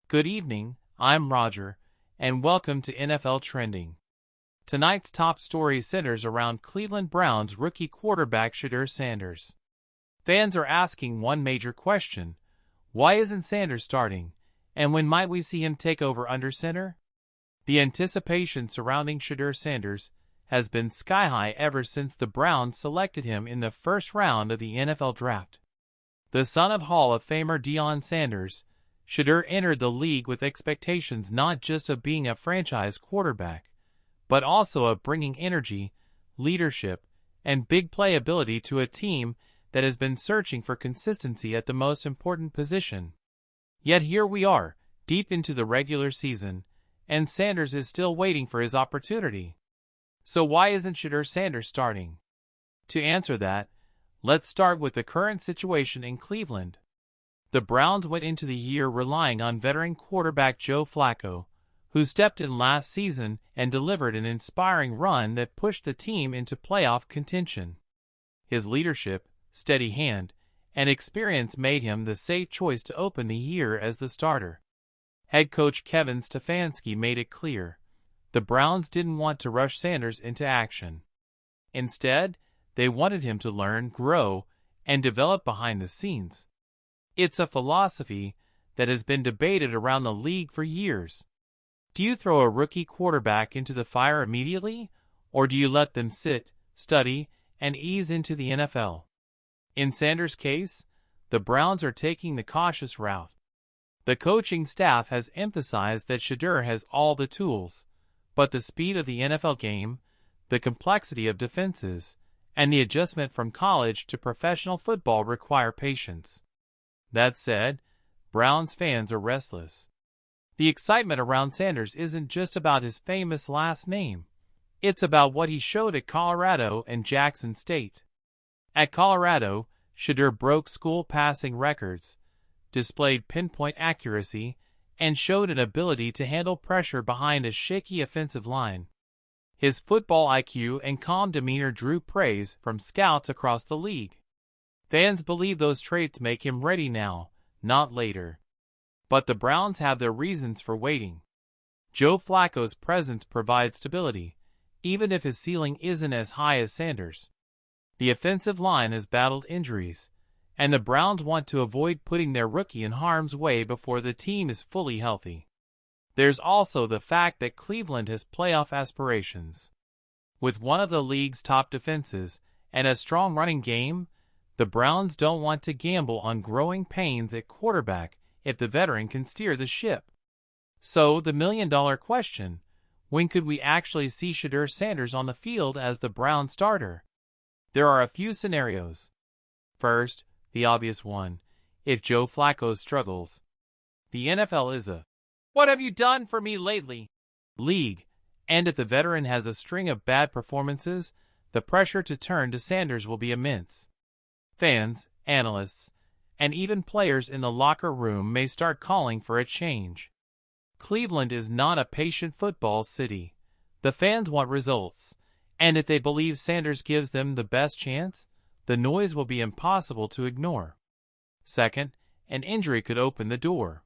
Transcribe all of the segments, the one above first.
Good evening, I'm Roger, and welcome to NFL Trending. Tonight's top story centers around Cleveland Browns rookie quarterback Shedeur Sanders. Fans are asking one major question: why isn't Sanders starting, and when might we see him take over under center? The anticipation surrounding Shedeur Sanders has been sky-high ever since the Browns selected him in the first round of the NFL Draft. The son of Hall of Famer Deion Sanders, Shedeur entered the league with expectations not just of being a franchise quarterback, but also of bringing energy, leadership, and big play ability to a team that has been searching for consistency at the most important position. Yet here we are, deep into the regular season, and Sanders is still waiting for his opportunity. So why isn't Shedeur Sanders starting? To answer that, let's start with the current situation in Cleveland. The Browns went into the year relying on veteran quarterback Joe Flacco, who stepped in last season and delivered an inspiring run that pushed the team into playoff contention. His leadership, steady hand, and experience made him the safe choice to open the year as the starter. Head coach Kevin Stefanski made it clear the Browns didn't want to rush Sanders into action. Instead, they wanted him to learn, grow, and develop behind the scenes. It's a philosophy that has been debated around the league for years. Do you throw a rookie quarterback into the fire immediately, or do you let them sit, study, and ease into the NFL? In Sanders' case, the Browns are taking the cautious route. The coaching staff has emphasized that Shedeur has all the tools, but the speed of the NFL game, the complexity of defenses, and the adjustment from college to professional football require patience. That said, Browns fans are restless. The excitement around Sanders isn't just about his famous last name. It's about what he showed at Colorado and Jackson State. At Colorado, Shedeur broke school passing records, displayed pinpoint accuracy, and showed an ability to handle pressure behind a shaky offensive line. His football IQ and calm demeanor drew praise from scouts across the league. Fans believe those traits make him ready now, not later. But the Browns have their reasons for waiting. Joe Flacco's presence provides stability, even if his ceiling isn't as high as Sanders. The offensive line has battled injuries, and the Browns want to avoid putting their rookie in harm's way before the team is fully healthy. There's also the fact that Cleveland has playoff aspirations. With one of the league's top defenses and a strong running game, the Browns don't want to gamble on growing pains at quarterback if the veteran can steer the ship. So the million-dollar question: when could we actually see Shedeur Sanders on the field as the Browns starter? There are a few scenarios. First, the obvious one: if Joe Flacco struggles. The NFL is a "what have you done for me lately" league, and if the veteran has a string of bad performances, the pressure to turn to Sanders will be immense. Fans, analysts, and even players in the locker room may start calling for a change. Cleveland is not a patient football city. The fans want results, and if they believe Sanders gives them the best chance, the noise will be impossible to ignore. Second, an injury could open the door.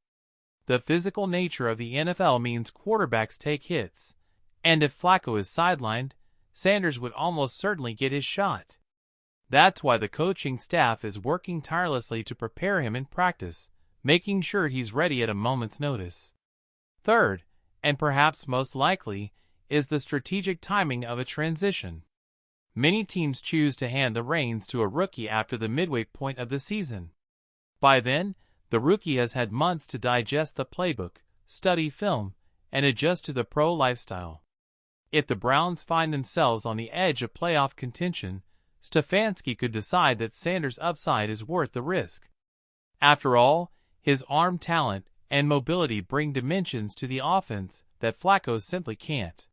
The physical nature of the NFL means quarterbacks take hits, and if Flacco is sidelined, Sanders would almost certainly get his shot. That's why the coaching staff is working tirelessly to prepare him in practice, making sure he's ready at a moment's notice. Third, and perhaps most likely, is the strategic timing of a transition. Many teams choose to hand the reins to a rookie after the midway point of the season. By then, the rookie has had months to digest the playbook, study film, and adjust to the pro lifestyle. If the Browns find themselves on the edge of playoff contention, Stefanski could decide that Sanders' upside is worth the risk. After all, his arm talent and mobility bring dimensions to the offense that Flacco simply can't.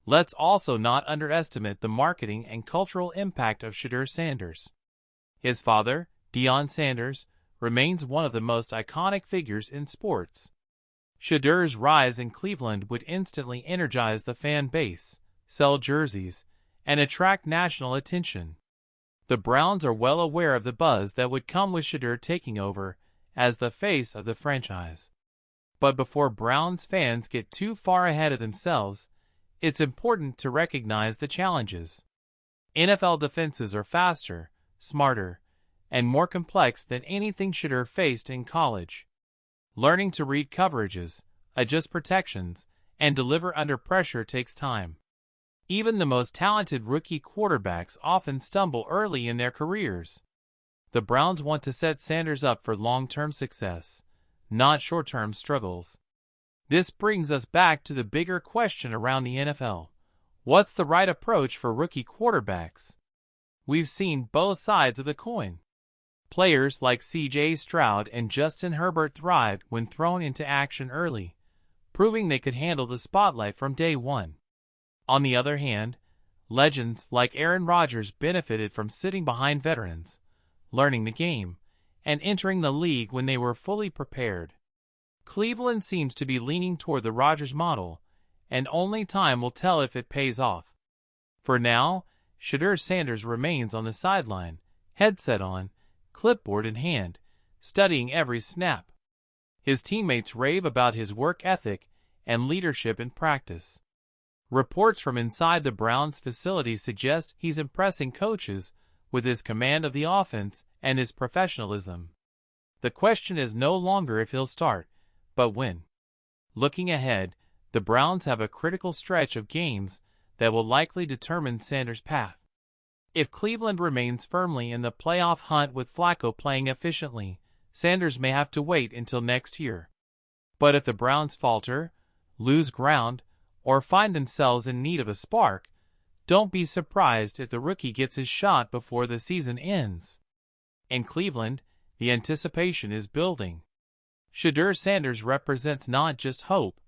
Let's also not underestimate the marketing and cultural impact of Shedeur Sanders. His father, Deion Sanders, remains one of the most iconic figures in sports. Shedeur's rise in Cleveland would instantly energize the fan base, sell jerseys, and attract national attention. The Browns are well aware of the buzz that would come with Shedeur taking over as the face of the franchise. But before Browns fans get too far ahead of themselves, it's important to recognize the challenges. NFL defenses are faster, smarter, and more complex than anything Shedeur faced in college. Learning to read coverages, adjust protections, and deliver under pressure takes time. Even the most talented rookie quarterbacks often stumble early in their careers. The Browns want to set Sanders up for long-term success, not short-term struggles. This brings us back to the bigger question around the NFL. What's the right approach for rookie quarterbacks? We've seen both sides of the coin. Players like C.J. Stroud and Justin Herbert thrived when thrown into action early, proving they could handle the spotlight from day one. On the other hand, legends like Aaron Rodgers benefited from sitting behind veterans, learning the game, and entering the league when they were fully prepared. Cleveland seems to be leaning toward the Rodgers model, and only time will tell if it pays off. For now, Shedeur Sanders remains on the sideline, headset on, clipboard in hand, studying every snap. His teammates rave about his work ethic and leadership in practice. Reports from inside the Browns facility suggest he's impressing coaches with his command of the offense and his professionalism. The question is no longer if he'll start, but when. Looking ahead, the Browns have a critical stretch of games that will likely determine Sanders' path. If Cleveland remains firmly in the playoff hunt with Flacco playing efficiently, Sanders may have to wait until next year. But if the Browns falter, lose ground, or find themselves in need of a spark, don't be surprised if the rookie gets his shot before the season ends. In Cleveland, the anticipation is building. Shedeur Sanders represents not just hope,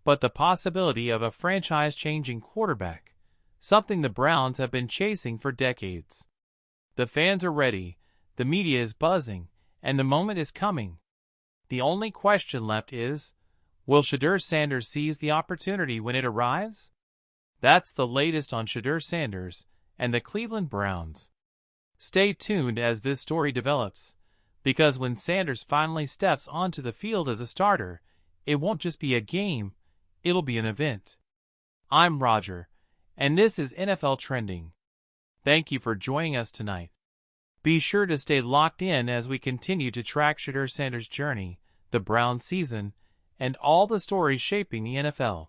but the possibility of a franchise-changing quarterback, something the Browns have been chasing for decades. The fans are ready, the media is buzzing, and the moment is coming. The only question left is, will Shedeur Sanders seize the opportunity when it arrives? That's the latest on Shedeur Sanders and the Cleveland Browns. Stay tuned as this story develops, because when Sanders finally steps onto the field as a starter, it won't just be a game, it'll be an event. I'm Roger, and this is NFL Trending. Thank you for joining us tonight. Be sure to stay locked in as we continue to track Shedeur Sanders' journey, the Browns season, and all the stories shaping the NFL.